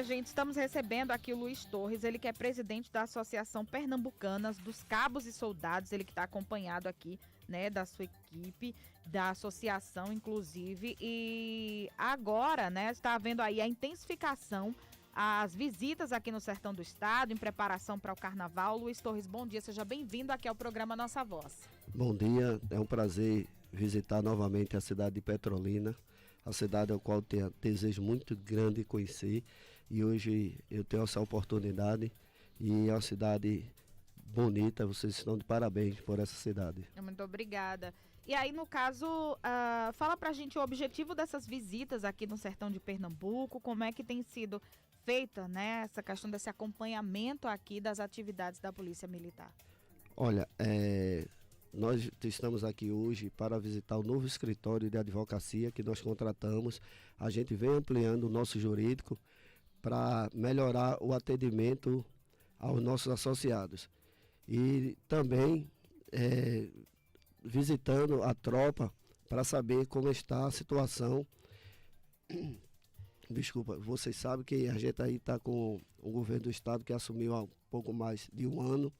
gente, estamos recebendo aqui o Luiz Torres, ele que é presidente da Associação Pernambucanas dos Cabos e Soldados, ele que está acompanhado aqui, né, da sua equipe, da associação, inclusive, e agora, né, está havendo aí a intensificação, as visitas aqui no sertão do estado, em preparação para o carnaval. Luiz Torres, bom dia, seja bem-vindo aqui ao programa Nossa Voz. Bom dia, é um prazer visitar novamente a cidade de Petrolina, a cidade ao qual tenho desejo muito grande de conhecer, e hoje eu tenho essa oportunidade e é uma cidade bonita, vocês estão de parabéns por essa cidade. Muito obrigada. E aí, no caso, fala pra gente o objetivo dessas visitas aqui no sertão de Pernambuco, como é que tem sido feita, né, essa questão desse acompanhamento aqui das atividades da Polícia Militar. Olha, nós estamos aqui hoje para visitar o novo escritório de advocacia que nós contratamos. A gente vem ampliando o nosso jurídico para melhorar o atendimento aos nossos associados. E também visitando a tropa para saber como está a situação. Desculpa, vocês sabem que a gente aí está com o governo do estado que assumiu há um pouco mais de um ano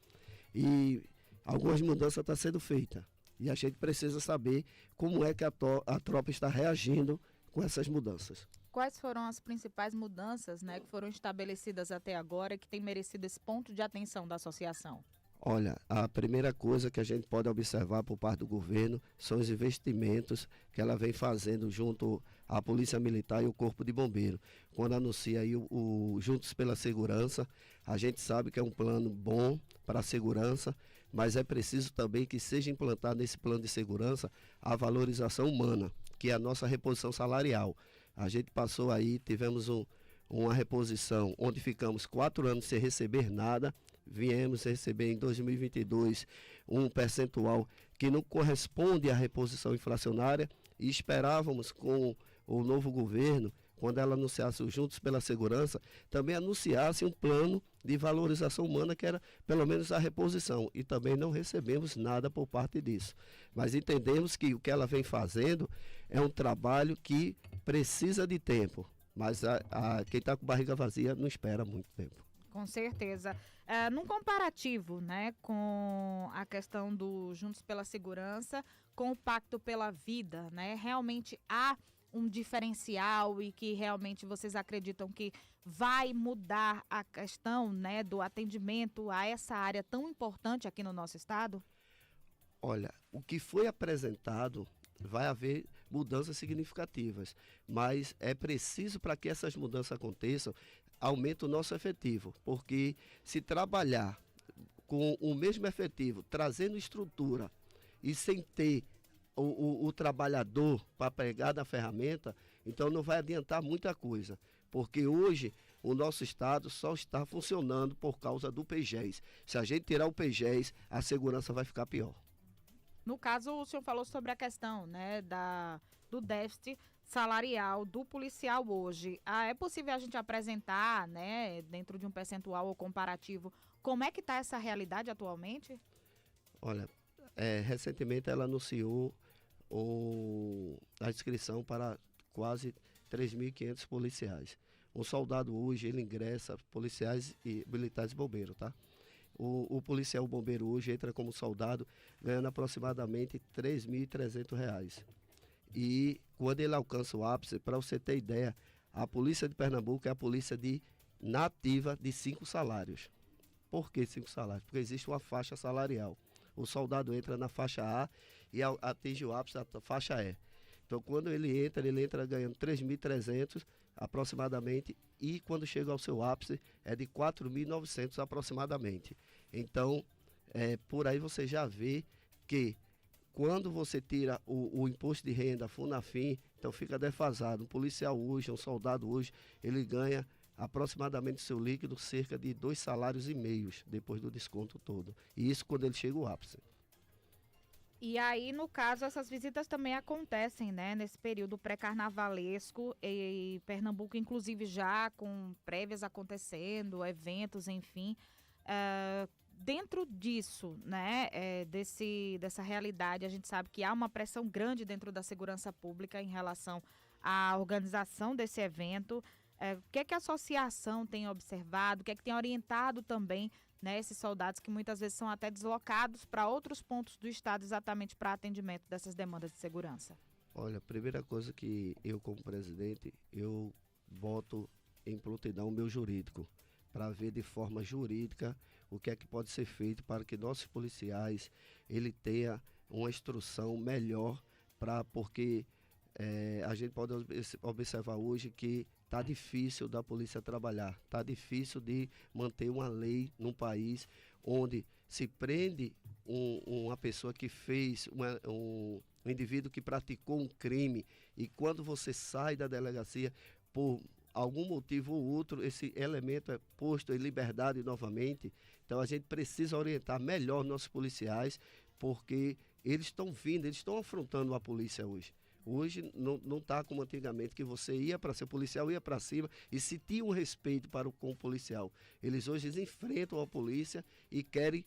e algumas mudanças estão sendo feitas. E a gente precisa saber como é que a tropa está reagindo com essas mudanças. Quais foram as principais mudanças, né, que foram estabelecidas até agora e que tem merecido esse ponto de atenção da associação? Olha, a primeira coisa que a gente pode observar por parte do governo são os investimentos que ela vem fazendo junto à Polícia Militar e o Corpo de Bombeiro. Quando anuncia aí o Juntos pela Segurança, a gente sabe que é um plano bom para a segurança, mas é preciso também que seja implantado nesse plano de segurança a valorização humana, que é a nossa reposição salarial. A gente passou aí, tivemos uma reposição onde ficamos 4 anos sem receber nada. Viemos receber em 2022 um percentual que não corresponde à reposição inflacionária e esperávamos com o novo governo, quando ela anunciasse o Juntos pela Segurança, também anunciasse um plano de valorização humana que era pelo menos a reposição, e também não recebemos nada por parte disso. Mas entendemos que o que ela vem fazendo é um trabalho que precisa de tempo, mas quem está com barriga vazia não espera muito tempo. Com certeza. Num comparativo, né, com a questão do Juntos pela Segurança, com o Pacto pela Vida, né, realmente há um diferencial e que realmente vocês acreditam que vai mudar a questão, né, do atendimento a essa área tão importante aqui no nosso estado? Olha, o que foi apresentado vai haver mudanças significativas, mas é preciso para que essas mudanças aconteçam, aumente o nosso efetivo, porque se trabalhar com o mesmo efetivo, trazendo estrutura e sem ter o trabalhador para pegar na ferramenta, então não vai adiantar muita coisa, porque hoje o nosso estado só está funcionando por causa do PGES. Se a gente tirar o PGES, a segurança vai ficar pior. No caso, o senhor falou sobre a questão, né, do déficit salarial do policial hoje. É possível a gente apresentar, né, dentro de um percentual ou comparativo, como é que está essa realidade atualmente? Olha, recentemente ela anunciou a inscrição para quase 3.500 policiais. Um soldado hoje, ele ingressa, policiais e militares e bombeiros, tá? O policial bombeiro hoje entra como soldado ganhando aproximadamente R$ 3.300. E quando ele alcança o ápice, para você ter ideia, a Polícia de Pernambuco é a polícia nativa de 5 salários. Por que 5 salários? Porque existe uma faixa salarial. O soldado entra na faixa A e atinge o ápice da faixa E. Então, quando ele entra ganhando 3.300 aproximadamente, e quando chega ao seu ápice é de 4.900 aproximadamente. Então, por aí você já vê que quando você tira o imposto de renda, Funafim, então fica defasado. Um policial hoje, um soldado hoje, ele ganha aproximadamente seu líquido cerca de 2,5 salários depois do desconto todo. E isso quando ele chega ao ápice. E aí, no caso, essas visitas também acontecem, né, nesse período pré-carnavalesco, e Pernambuco, inclusive, já com prévias acontecendo, eventos, enfim. Dentro disso, né, dessa realidade, a gente sabe que há uma pressão grande dentro da segurança pública em relação à organização desse evento. O que é que a associação tem observado, o que é que tem orientado também, né, esses soldados que muitas vezes são até deslocados para outros pontos do estado exatamente para atendimento dessas demandas de segurança? Olha, a primeira coisa que eu, como presidente, eu boto em prontidão o meu jurídico, para ver de forma jurídica o que é que pode ser feito para que nossos policiais ele tenha uma instrução melhor, porque a gente pode observar hoje que está difícil da polícia trabalhar, está difícil de manter uma lei num país onde se prende uma pessoa que fez um indivíduo que praticou um crime, e quando você sai da delegacia por algum motivo ou outro, esse elemento é posto em liberdade novamente. Então a gente precisa orientar melhor nossos policiais, porque eles estão vindo, eles estão afrontando a polícia hoje. Hoje não está como antigamente, que você ia para ser policial, ia para cima e se tinha um respeito com o policial. Eles hoje enfrentam a polícia e querem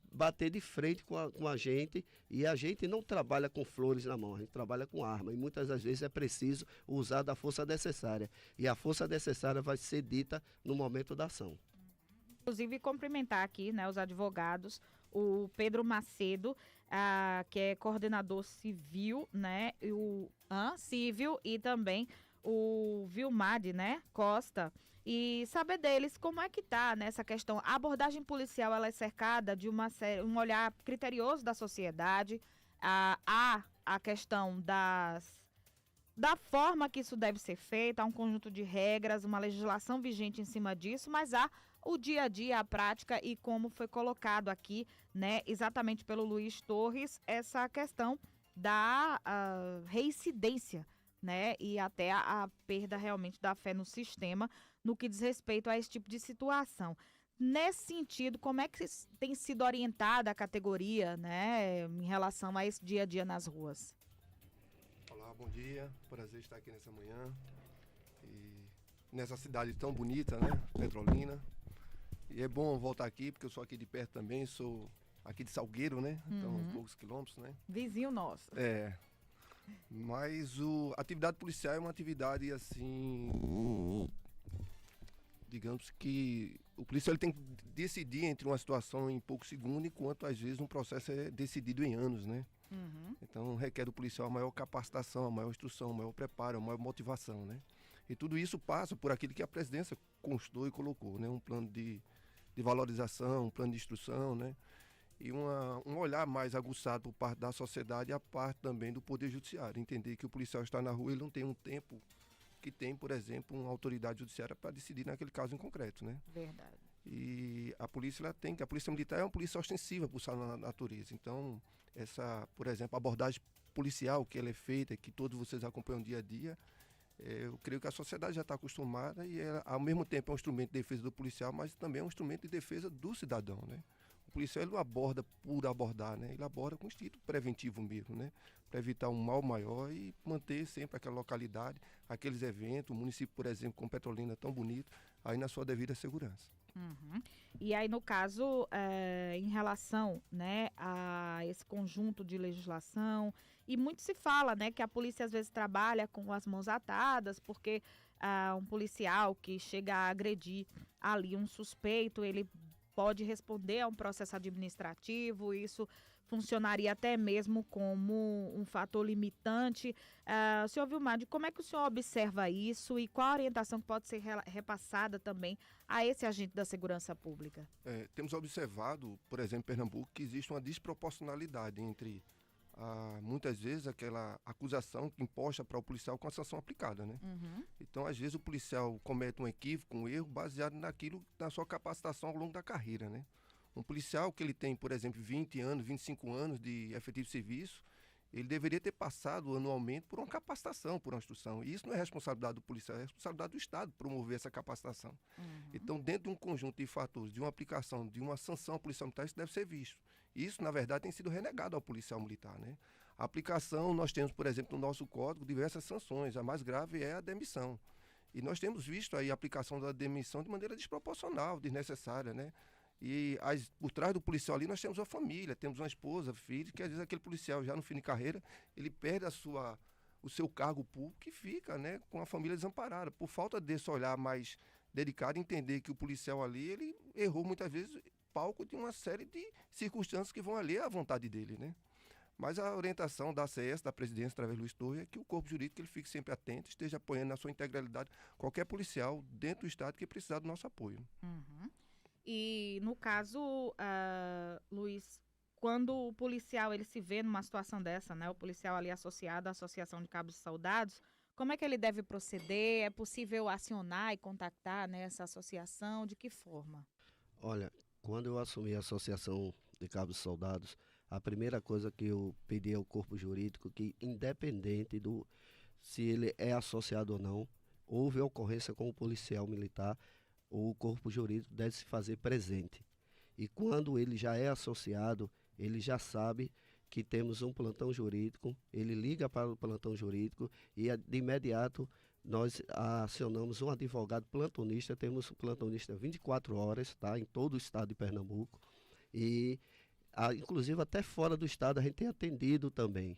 bater de frente com a gente, e a gente não trabalha com flores na mão, a gente trabalha com arma, e muitas das vezes é preciso usar da força necessária, e a força necessária vai ser dita no momento da ação. Inclusive, cumprimentar aqui, né, os advogados, o Pedro Macedo, que é coordenador civil, né, civil, e também o Vilmade, né, Costa, e saber deles como é que tá nessa questão. A abordagem policial, ela é cercada de um olhar criterioso da sociedade, há a questão da forma que isso deve ser feito, há um conjunto de regras, uma legislação vigente em cima disso, mas há o dia a dia, a prática, e como foi colocado aqui, né, exatamente pelo Luiz Torres, essa questão da reincidência, né, e até a perda realmente da fé no sistema, no que diz respeito a esse tipo de situação. Nesse sentido, como é que tem sido orientada a categoria, né, em relação a esse dia a dia nas ruas? Olá, bom dia, prazer estar aqui nessa manhã, e nessa cidade tão bonita, né, Petrolina. E é bom voltar aqui, porque eu sou aqui de perto também, sou aqui de Salgueiro, né? Então, poucos quilômetros, né? Vizinho nosso. Mas a atividade policial é uma atividade, assim, digamos que o policial ele tem que decidir entre uma situação em poucos segundos, enquanto às vezes um processo é decidido em anos, né? Então, requer do policial a maior capacitação, a maior instrução, a maior preparo, a maior motivação, né? E tudo isso passa por aquilo que a presidência constou e colocou, né? Um plano de valorização, um plano de instrução, né? E um olhar mais aguçado por parte da sociedade e a parte também do Poder Judiciário. Entender que o policial está na rua, ele não tem um tempo que tem, por exemplo, uma autoridade judiciária para decidir naquele caso em concreto, né? Verdade. E a polícia, a polícia militar é uma polícia ostensiva por estar na natureza. Então, por exemplo, a abordagem policial que ela é feita, que todos vocês acompanham dia a dia, eu creio que a sociedade já está acostumada, e ela, ao mesmo tempo é um instrumento de defesa do policial, mas também é um instrumento de defesa do cidadão, né? O policial ele não aborda por abordar, né? Ele aborda com instinto preventivo mesmo, né? Para evitar um mal maior e manter sempre aquela localidade, aqueles eventos, o município, por exemplo, com Petrolina tão bonito, aí na sua devida segurança. E aí, no caso, em relação, né, a esse conjunto de legislação, e muito se fala, né, que a polícia às vezes trabalha com as mãos atadas, porque um policial que chega a agredir ali um suspeito, ele pode responder a um processo administrativo, isso funcionaria até mesmo como um fator limitante. Senhor Vilmade, como é que o senhor observa isso e qual a orientação que pode ser repassada também a esse agente da segurança pública? Temos observado, por exemplo, em Pernambuco, que existe uma desproporcionalidade entre, muitas vezes, aquela acusação imposta para o policial com a sanção aplicada, né? Então, às vezes, o policial comete um equívoco, um erro, baseado na sua capacitação ao longo da carreira, né? Um policial que ele tem, por exemplo, 20 anos, 25 anos de efetivo serviço, ele deveria ter passado anualmente por uma capacitação, por uma instrução. E isso não é responsabilidade do policial, é responsabilidade do Estado promover essa capacitação. Então, dentro de um conjunto de fatores, de uma aplicação, de uma sanção ao policial militar, isso deve ser visto. Isso, na verdade, tem sido renegado ao policial militar, né? A aplicação, nós temos, por exemplo, no nosso código, diversas sanções. A mais grave é a demissão. E nós temos visto aí a aplicação da demissão de maneira desproporcional, desnecessária, né? E por trás do policial ali nós temos uma família, temos uma esposa, filhos, que às vezes aquele policial já no fim de carreira, ele perde o seu cargo público e fica, né, com a família desamparada, por falta desse olhar mais dedicado, entender que o policial ali, ele errou muitas vezes palco de uma série de circunstâncias que vão ali à vontade dele, né? Mas a orientação da ACS, da presidência, através do Luiz Torres, é que o corpo jurídico ele fique sempre atento, esteja apoiando na sua integralidade qualquer policial dentro do Estado que precisar do nosso apoio. Uhum. E no caso, Luiz, quando o policial ele se vê numa situação dessa, né, o policial ali associado à Associação de Cabos e Soldados, como é que ele deve proceder? É possível acionar e contactar, né, essa associação? De que forma? Olha, quando eu assumi a Associação de Cabos e Soldados, a primeira coisa que eu pedi ao corpo jurídico que, independente do se ele é associado ou não, houve ocorrência com o policial militar, o corpo jurídico deve se fazer presente. E quando ele já é associado, ele já sabe que temos um plantão jurídico, ele liga para o plantão jurídico e de imediato nós acionamos um advogado plantonista, temos um plantonista 24 horas, tá, em todo o estado de Pernambuco, e inclusive até fora do estado a gente tem atendido também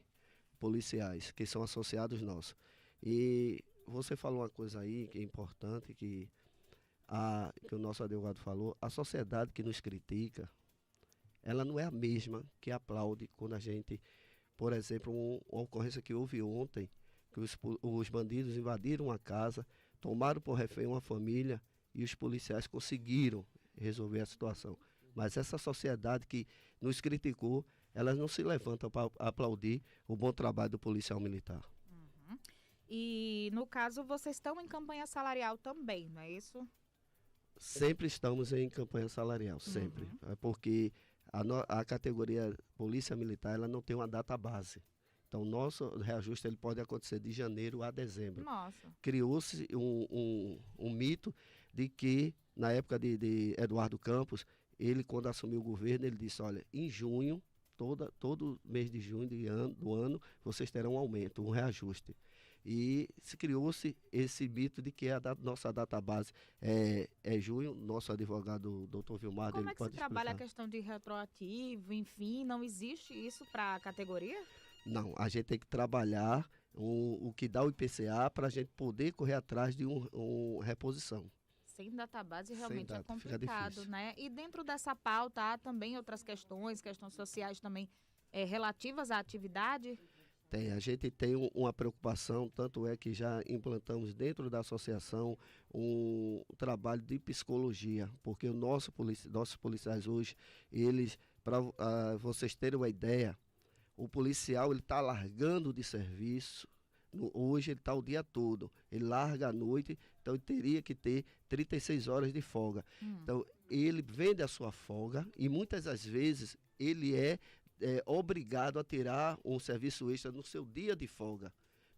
policiais que são associados nossos. E você falou uma coisa aí que é importante, que o nosso advogado falou, a sociedade que nos critica, ela não é a mesma que aplaude quando a gente, por exemplo, uma ocorrência que houve ontem, que os bandidos invadiram uma casa, tomaram por refém uma família e os policiais conseguiram resolver a situação. Mas essa sociedade que nos criticou, ela não se levanta para aplaudir o bom trabalho do policial militar. Uhum. E, no caso, vocês estão em campanha salarial também, não é isso? Sempre estamos em campanha salarial, sempre. Uhum. Porque a categoria Polícia Militar, ela não tem uma data base. Então, o nosso reajuste ele pode acontecer de janeiro a dezembro. Nossa. Criou-se um mito de que, na época de Eduardo Campos, ele, quando assumiu o governo, ele disse, olha, em junho, todo mês de junho do ano, vocês terão um aumento, um reajuste. E se criou-se esse mito de que a nossa database é junho. Nosso advogado, doutor Vilmar, Como ele é que pode se trabalha a explicar. questão de retroativo, enfim, não existe isso para a categoria? Não, a gente tem que trabalhar o que dá o IPCA para a gente poder correr atrás de uma reposição. Sem database realmente Sem é data, fica complicado, difícil. né? E dentro dessa pauta há também outras questões sociais também relativas à atividade? A gente tem uma preocupação, tanto é que já implantamos dentro da associação um trabalho de psicologia, porque nossos policiais hoje, eles, para vocês terem uma ideia, o policial ele está largando de serviço, hoje ele está o dia todo, ele larga à noite, então ele teria que ter 36 horas de folga. Então ele vende a sua folga e muitas das vezes ele é obrigado a tirar um serviço extra no seu dia de folga.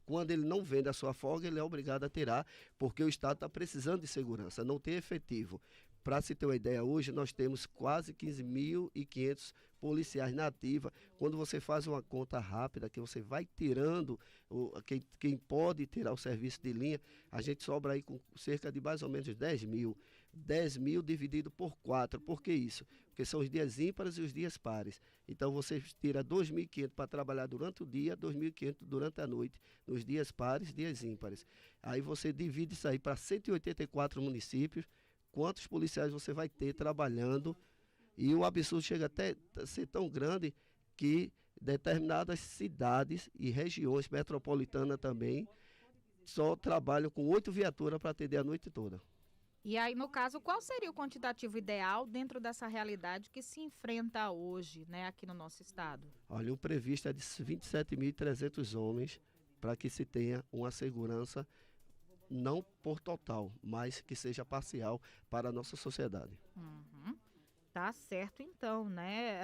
Quando ele não vende a sua folga, ele é obrigado a tirar, porque o Estado está precisando de segurança, não tem efetivo. Para se ter uma ideia, hoje nós temos quase 15.500 policiais na ativa. Quando você faz uma conta rápida, que você vai tirando quem pode tirar o serviço de linha, a gente sobra aí com cerca de mais ou menos 10 mil. 10 mil dividido por 4. Por que isso? Porque são os dias ímpares e os dias pares. Então você tira 2.500 para trabalhar durante o dia, 2.500 durante a noite, nos dias pares, dias ímpares. Aí você divide isso aí para 184 municípios, quantos policiais você vai ter trabalhando, e o absurdo chega até a ser tão grande que determinadas cidades e regiões metropolitanas também só trabalham com 8 viaturas para atender a noite toda. E aí, no caso, qual seria o quantitativo ideal dentro dessa realidade que se enfrenta hoje, né, aqui no nosso estado? Olha, o previsto é de 27.300 homens para que se tenha uma segurança não por total, mas que seja parcial para a nossa sociedade. Uhum. Tá certo, então, né?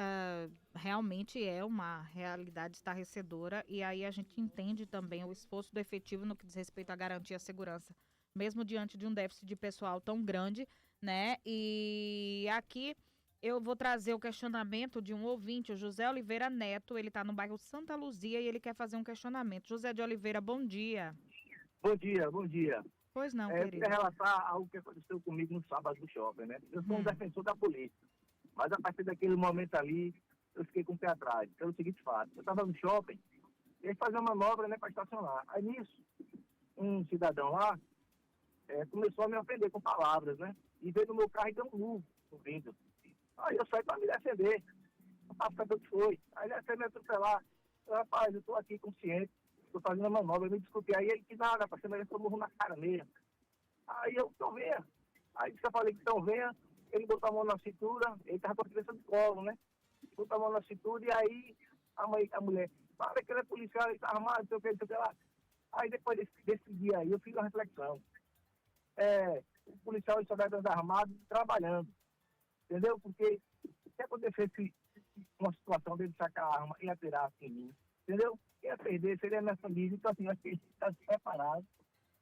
Realmente é uma realidade estarrecedora e aí a gente entende também o esforço do efetivo no que diz respeito a garantir a segurança, mesmo diante de um déficit de pessoal tão grande, né? E aqui eu vou trazer o questionamento de um ouvinte, o José Oliveira Neto, ele está no bairro Santa Luzia e ele quer fazer um questionamento. José de Oliveira, bom dia. Bom dia, bom dia. Pois não, Eu querido. queria relatar algo que aconteceu comigo no sábado do shopping, né? Eu sou um defensor da polícia, mas a partir daquele momento ali, eu fiquei com o pé atrás. Pelo seguinte fato, eu estava no shopping E aí fazer uma manobra, né, para estacionar. Aí nisso, um cidadão lá começou a me ofender com palavras, né? E veio no meu carro e deu um murro no vidro. Aí eu saí para me defender. Para saber o que foi. Aí ele até me atropelar. Rapaz, eu estou aqui consciente, estou fazendo a manobra, eu me desculpei. Aí ele que nada, rapaz, você merece um murro na cara mesmo. Aí eu, então venha. Aí disse que eu falei que então venha. Ele botou a mão na cintura, ele estava com a criança de colo, né? Botou a mão na cintura e aí a mulher, fala que ele é policial, ele está armado, não sei o que, não sei o que lá. Aí depois desse dia aí, eu fiz uma reflexão. O policial e soldados armados trabalhando, entendeu? Porque se acontecesse uma situação dele sacar a arma e atirar assim em mim, entendeu? Ia perder, seria minha família. Então, assim, acho que a gente está preparado,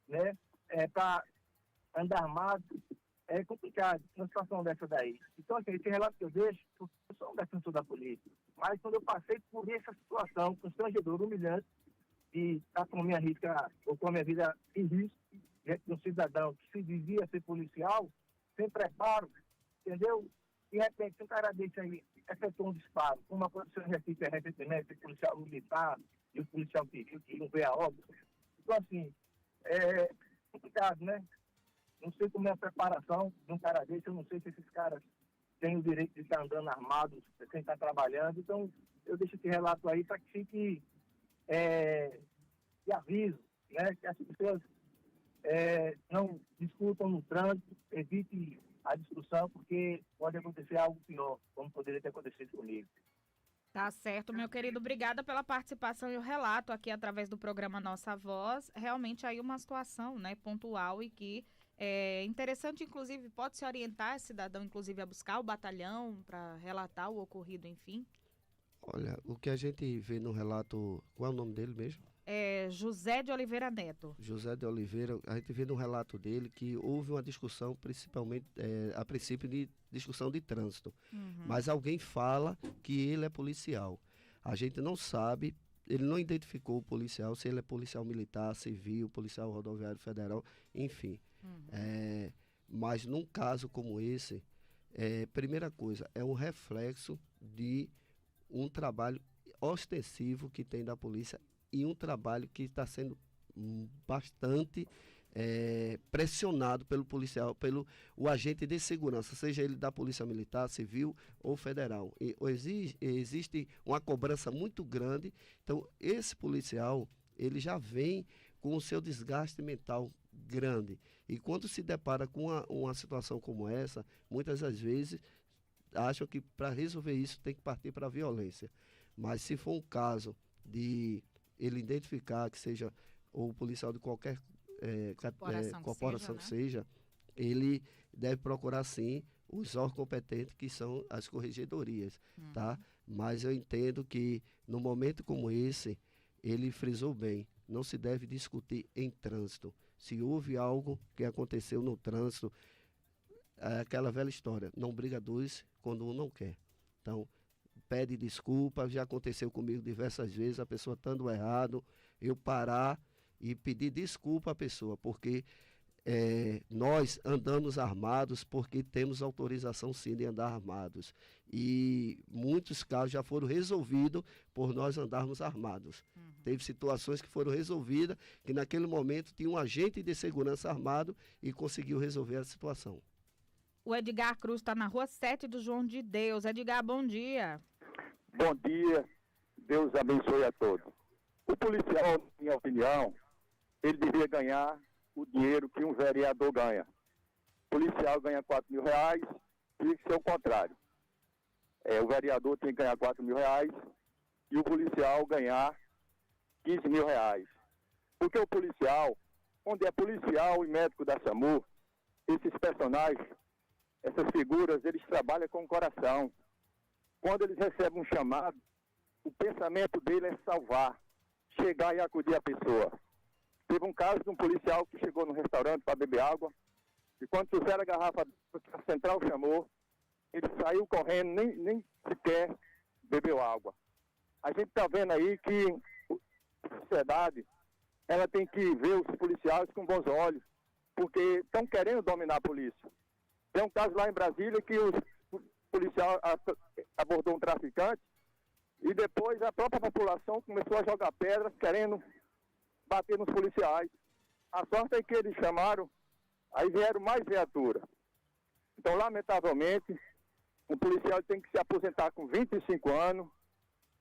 né? Para andar armado é complicado, uma situação dessa daí. Então, assim, esse relato que eu deixo, eu sou um defensor da polícia, mas quando eu passei por essa situação constrangedora, humilhante, e estar com a minha risca, ou com a minha vida em risco, diante de um cidadão que se dizia ser policial, sem preparo, entendeu? De repente, se um cara desse aí efetuou um disparo, como aconteceu recentemente, o policial militar e o policial civil que não vê a obra. Então, assim, é complicado, né? Não sei como é a preparação de um cara desse, eu não sei se esses caras têm o direito de estar andando armados sem estar trabalhando. Então, eu deixo esse relato aí para que fique de aviso, né? Que as pessoas não discutam no trânsito, evite a discussão, porque pode acontecer algo pior, como poderia ter acontecido comigo. Tá certo, meu querido. Obrigada pela participação e o relato aqui através do programa Nossa Voz. Realmente aí uma situação, né, pontual e que é interessante, inclusive, pode se orientar esse cidadão, inclusive, a buscar o batalhão para relatar o ocorrido, enfim? Olha, o que a gente vê no relato, qual é o nome dele mesmo? José de Oliveira Neto. José de Oliveira, a gente vê no relato dele que houve uma discussão, principalmente, a princípio, de discussão de trânsito. Mas alguém fala que ele é policial. A gente não sabe, ele não identificou o policial, se ele é policial militar, civil, policial rodoviário federal, enfim. Mas num caso como esse, primeira coisa, é um reflexo de um trabalho ostensivo que tem da polícia e um trabalho que está sendo bastante pressionado pelo policial, pelo o agente de segurança, seja ele da Polícia Militar, Civil ou Federal. Existe uma cobrança muito grande, então esse policial, ele já vem com o seu desgaste mental grande. E quando se depara com uma situação como essa, muitas das vezes acham que para resolver isso tem que partir para a violência. Mas se for um caso de ele identificar que seja o policial de qualquer corporação que seja, ele deve procurar sim os órgãos competentes, que são as corregedorias, tá? Mas eu entendo que no momento como esse, ele frisou bem, não se deve discutir em trânsito. Se houve algo que aconteceu no trânsito, é aquela velha história, não briga dois quando um não quer. Então, pede desculpa, já aconteceu comigo diversas vezes, a pessoa estando errado, eu parar e pedir desculpa à pessoa, porque nós andamos armados porque temos autorização sim de andar armados. E muitos casos já foram resolvidos por nós andarmos armados. Teve situações que foram resolvidas, que naquele momento tinha um agente de segurança armado e conseguiu resolver a situação. O Edgar Cruz está na rua 7 do João de Deus. Edgar, bom dia. Bom dia, Deus abençoe a todos. O policial, na minha opinião, ele devia ganhar o dinheiro que um vereador ganha. O policial ganha R$4.000, tinha que ser o contrário. O vereador tem que ganhar R$4.000 e o policial ganhar R$15.000. Porque o policial, onde é policial e médico da SAMU, esses personagens, essas figuras, eles trabalham com o coração. Quando eles recebem um chamado, o pensamento dele é salvar, chegar e acudir a pessoa. Teve um caso de um policial que chegou no restaurante para beber água, e quando puseram a garrafa que a central chamou, ele saiu correndo, nem sequer bebeu água. A gente está vendo aí que a sociedade, ela tem que ver os policiais com bons olhos, porque estão querendo dominar a polícia. Tem um caso lá em Brasília que o policial abordou um traficante E depois a própria população começou a jogar pedras, querendo bater nos policiais. A sorte é que eles chamaram, aí vieram mais viaturas. Então, lamentavelmente, o policial tem que se aposentar com 25 anos,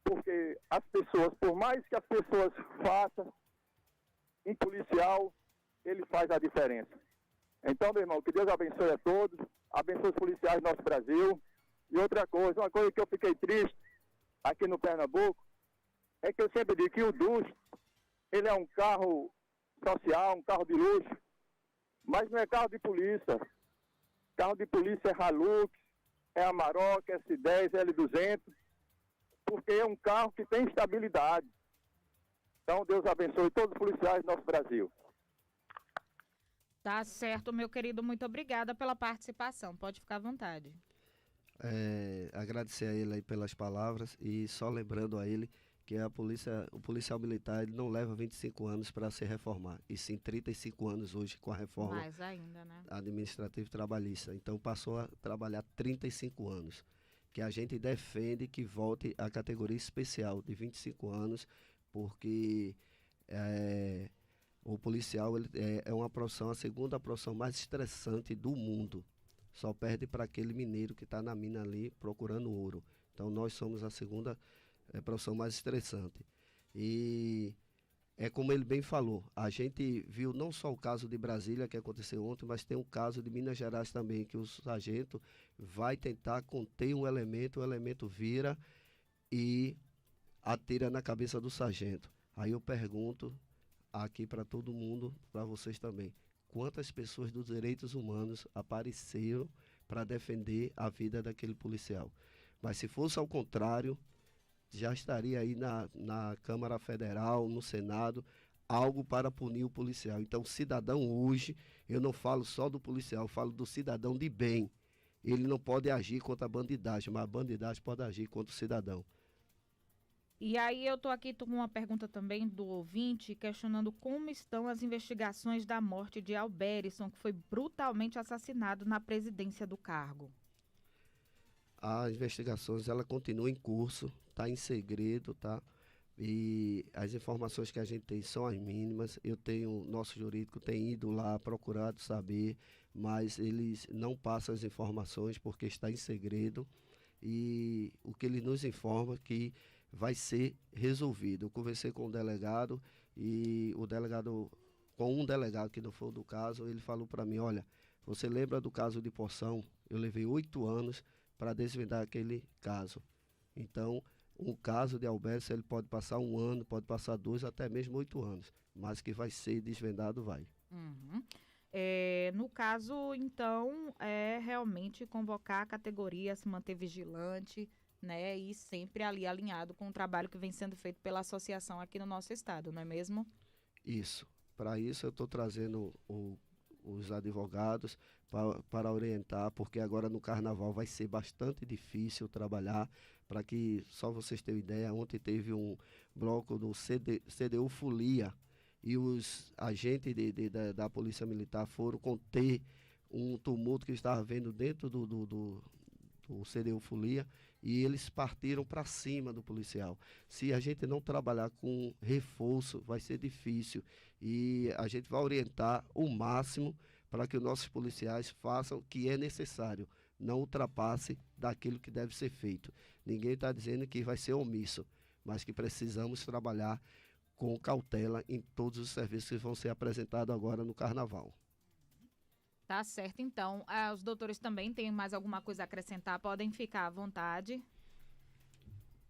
porque as pessoas, por mais que as pessoas façam, um policial, ele faz a diferença. Então, meu irmão, que Deus abençoe a todos, abençoe os policiais do nosso Brasil. E outra coisa, uma coisa que eu fiquei triste aqui no Pernambuco, é que eu sempre digo que o Dus, ele é um carro social, um carro de luxo, mas não é carro de polícia. Carro de polícia é Hilux, é Amarok, S10, L200, porque é um carro que tem estabilidade. Então, Deus abençoe todos os policiais do nosso Brasil. Tá certo, meu querido. Muito obrigada pela participação. Pode ficar à vontade. Agradecer a ele aí pelas palavras e só lembrando a ele que o policial militar ele não leva 25 anos para se reformar, e sim 35 anos hoje com a reforma Mais ainda, né? administrativa e trabalhista. Então passou a trabalhar 35 anos, que a gente defende que volte à categoria especial de 25 anos, porque o policial é uma profissão, a segunda profissão mais estressante do mundo. Só perde para aquele mineiro que está na mina ali procurando ouro. Então nós somos a segunda profissão mais estressante. E é como ele bem falou, a gente viu não só o caso de Brasília que aconteceu ontem, mas tem um caso de Minas Gerais também, que o sargento vai tentar conter um elemento, o elemento vira e atira na cabeça do sargento. Aí eu pergunto aqui para todo mundo, para vocês também, quantas pessoas dos direitos humanos apareceram para defender a vida daquele policial? Mas se fosse ao contrário, já estaria aí na Câmara Federal, no Senado, algo para punir o policial. Então, o cidadão hoje, eu não falo só do policial, eu falo do cidadão de bem. Ele não pode agir contra a bandidagem, mas a bandidagem pode agir contra o cidadão. E aí eu tô aqui com uma pergunta também do ouvinte, questionando como estão as investigações da morte de Alberison, que foi brutalmente assassinado na presidência do cargo. As investigações, ela continua em curso, está em segredo, tá? E as informações que a gente tem são as mínimas. Nosso jurídico tem ido lá, procurado saber, mas eles não passam as informações porque está em segredo. E o que ele nos informa é que vai ser resolvido. Eu conversei com o delegado e com um delegado que não foi do caso, ele falou para mim, olha, você lembra do caso de Poção? Eu levei 8 anos para desvendar aquele caso. Então, um caso de Alberto, ele pode passar 1 ano, pode passar 2, até mesmo 8 anos, mas que vai ser desvendado, vai. Uhum. No caso, então, é realmente convocar a categoria, se manter vigilante, né, e sempre ali alinhado com o trabalho que vem sendo feito pela associação aqui no nosso estado, não é mesmo? Isso. Para isso eu estou trazendo os advogados para orientar, porque agora no carnaval vai ser bastante difícil trabalhar. Para que, só vocês terem ideia, ontem teve um bloco do CDU Folia e os agentes da Polícia Militar foram conter um tumulto que estava havendo dentro do CDU Folia, e eles partiram para cima do policial. Se a gente não trabalhar com reforço, vai ser difícil. E a gente vai orientar o máximo para que os nossos policiais façam o que é necessário, não ultrapasse daquilo que deve ser feito. Ninguém está dizendo que vai ser omisso, mas que precisamos trabalhar com cautela em todos os serviços que vão ser apresentados agora no Carnaval. Tá certo, então. Os doutores também têm mais alguma coisa a acrescentar, podem ficar à vontade.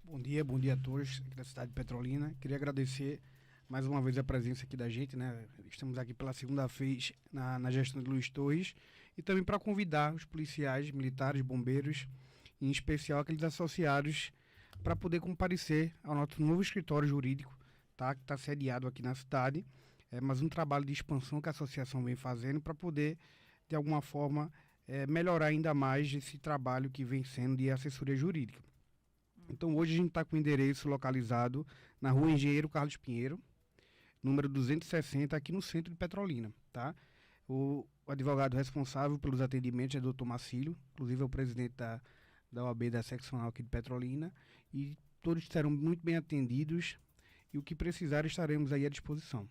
Bom dia a todos aqui da cidade de Petrolina. Queria agradecer mais uma vez a presença aqui da gente, né? Estamos aqui pela segunda vez na gestão de Luiz Torres, e também para convidar os policiais, militares, bombeiros, em especial aqueles associados, para poder comparecer ao nosso novo escritório jurídico, tá? Que está sediado aqui na cidade. É mais um trabalho de expansão que a associação vem fazendo para poder, de alguma forma, melhorar ainda mais esse trabalho que vem sendo de assessoria jurídica. Então, hoje a gente está com o endereço localizado na Rua Engenheiro Carlos Pinheiro, número 260, aqui no centro de Petrolina, tá? O advogado responsável pelos atendimentos é o Dr. Marcílio, inclusive é o presidente da OAB da seccional aqui de Petrolina, e todos serão muito bem atendidos e o que precisar estaremos aí à disposição.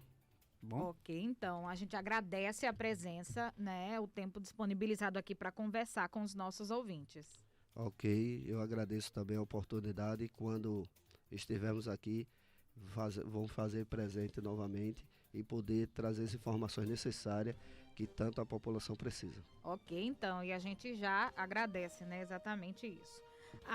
Bom? Ok, então a gente agradece a presença, né, o tempo disponibilizado aqui para conversar com os nossos ouvintes. Ok, eu agradeço também a oportunidade e quando estivermos aqui, vamos fazer presente novamente e poder trazer as informações necessárias que tanto a população precisa. Ok, então, e a gente já agradece, né, exatamente isso.